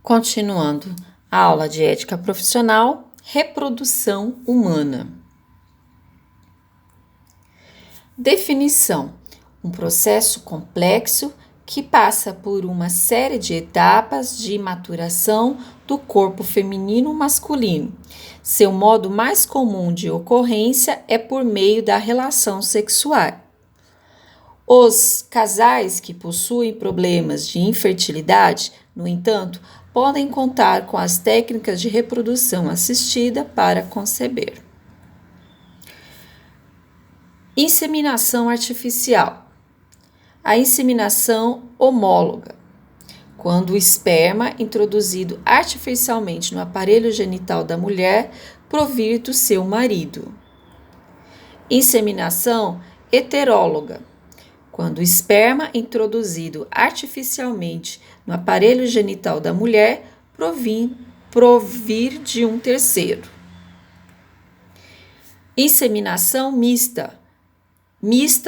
Continuando a aula de ética profissional, reprodução humana. Definição: um processo complexo que passa por uma série de etapas de maturação do corpo feminino ou masculino. Seu modo mais comum de ocorrência é por meio da relação sexual. Os casais que possuem problemas de infertilidade, no entanto, podem contar com as técnicas de reprodução assistida para conceber. Inseminação artificial. A inseminação homóloga, quando o esperma introduzido artificialmente no aparelho genital da mulher provir do seu marido. Inseminação heteróloga, quando o esperma introduzido artificialmente no aparelho genital da mulher provir de um terceiro. Inseminação mista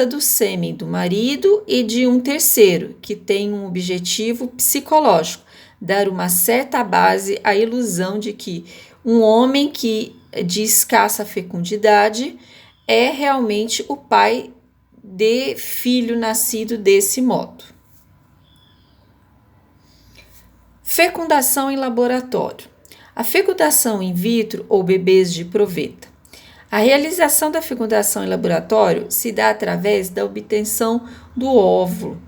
do sêmen do marido e de um terceiro, que tem um objetivo psicológico, dar uma certa base à ilusão de que um homem de escassa fecundidade é realmente o pai de filho nascido desse modo. Fecundação em laboratório. A fecundação in vitro ou bebês de proveta. A realização da fecundação em laboratório se dá através da obtenção do óvulo.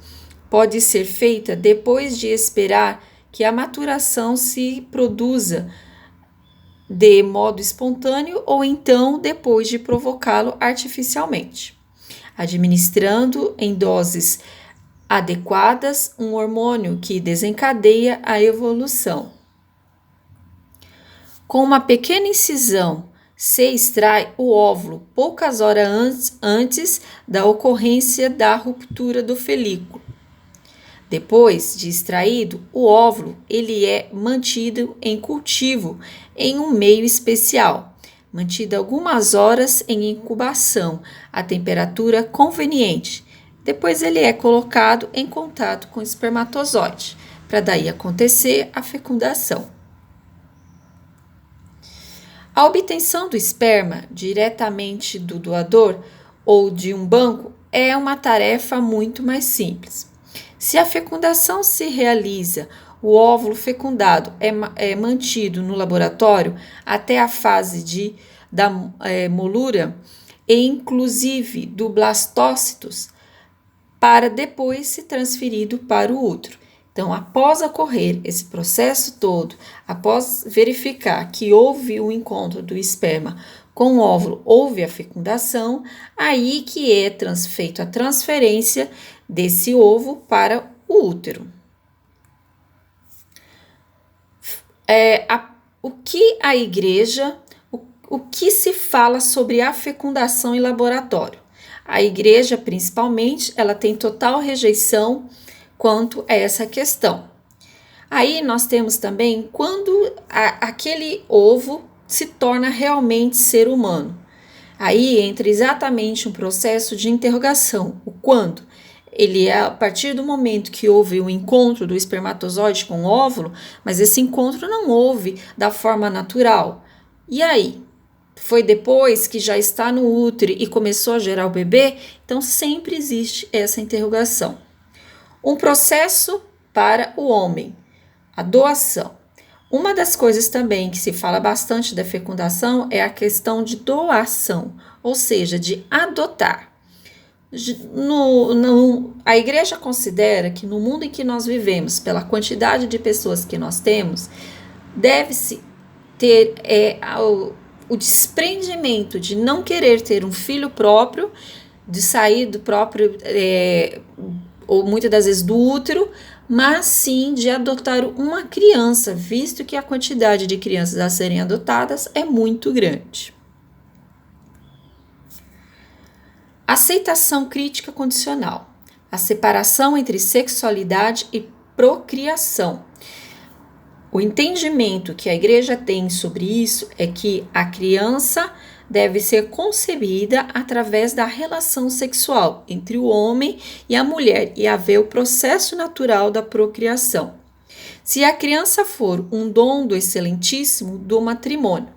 Pode ser feita depois de esperar que a maturação se produza de modo espontâneo ou então depois de provocá-lo artificialmente, administrando em doses adequadas um hormônio que desencadeia a evolução. Com uma pequena incisão, se extrai o óvulo poucas horas antes da ocorrência da ruptura do folículo. Depois de extraído o óvulo, ele é mantido em cultivo em um meio especial, mantido algumas horas em incubação a temperatura conveniente. Depois ele é colocado em contato com o espermatozoide, para daí acontecer a fecundação. A obtenção do esperma diretamente do doador ou de um banco é uma tarefa muito mais simples. Se a fecundação se realiza, o óvulo fecundado é mantido no laboratório até a fase da molura e inclusive do blastócitos, para depois ser transferido para o útero. Então, após ocorrer esse processo todo, após verificar que houve o encontro do esperma com o óvulo, houve a fecundação, aí que é feita a transferência desse ovo para o útero. O que se fala sobre a fecundação em laboratório? A igreja, principalmente, ela tem total rejeição quanto a essa questão. Aí nós temos também quando aquele ovo se torna realmente ser humano. Aí entra exatamente um processo de interrogação. O quando? Ele é a partir do momento que houve o encontro do espermatozoide com o óvulo, mas esse encontro não houve da forma natural. E aí? Foi depois que já está no útero e começou a gerar o bebê? Então sempre existe essa interrogação. Um processo para o homem, a doação. Uma das coisas também que se fala bastante da fecundação é a questão de doação, ou seja, de adotar. A igreja considera que no mundo em que nós vivemos, pela quantidade de pessoas que nós temos, deve-se ter o desprendimento de não querer ter um filho próprio, de sair do próprio ou muitas das vezes do útero, mas sim de adotar uma criança, visto que a quantidade de crianças a serem adotadas é muito grande. Aceitação crítica condicional. A separação entre sexualidade e procriação. O entendimento que a igreja tem sobre isso é que a criança deve ser concebida através da relação sexual entre o homem e a mulher e haver o processo natural da procriação. Se a criança for um dom do Excelentíssimo do matrimônio,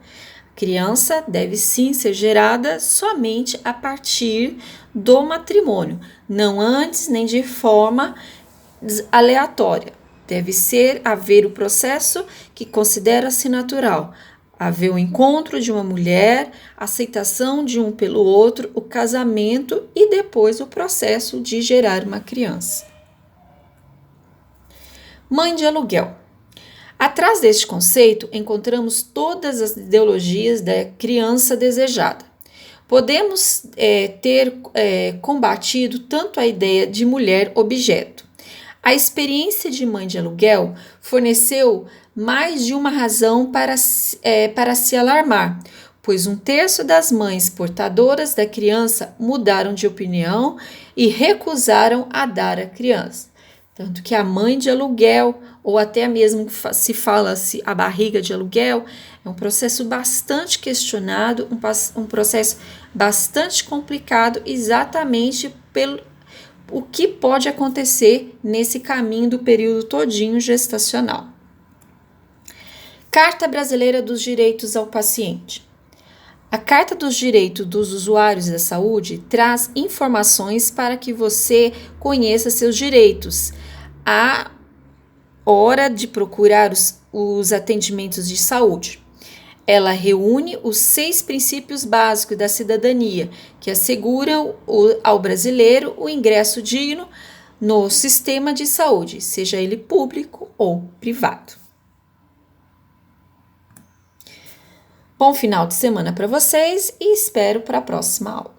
a criança deve sim ser gerada somente a partir do matrimônio, não antes nem de forma aleatória. Deve haver o processo que considera-se natural. Haver o encontro de uma mulher, a aceitação de um pelo outro, o casamento e depois o processo de gerar uma criança. Mãe de aluguel. Atrás deste conceito, encontramos todas as ideologias da criança desejada. Podemos ter combatido tanto a ideia de mulher objeto. A experiência de mãe de aluguel forneceu mais de uma razão para se alarmar, pois 1/3 das mães portadoras da criança mudaram de opinião e recusaram a dar a criança. Tanto que a mãe de aluguel, ou até mesmo se fala-se a barriga de aluguel, é um processo bastante questionado, um processo bastante complicado, exatamente pelo o que pode acontecer nesse caminho do período todinho gestacional. Carta Brasileira dos Direitos ao Paciente. A Carta dos Direitos dos Usuários da Saúde traz informações para que você conheça seus direitos, a hora de procurar os atendimentos de saúde. Ela reúne os 6 princípios básicos da cidadania, que asseguram ao brasileiro o ingresso digno no sistema de saúde, seja ele público ou privado. Bom final de semana para vocês e espero para a próxima aula.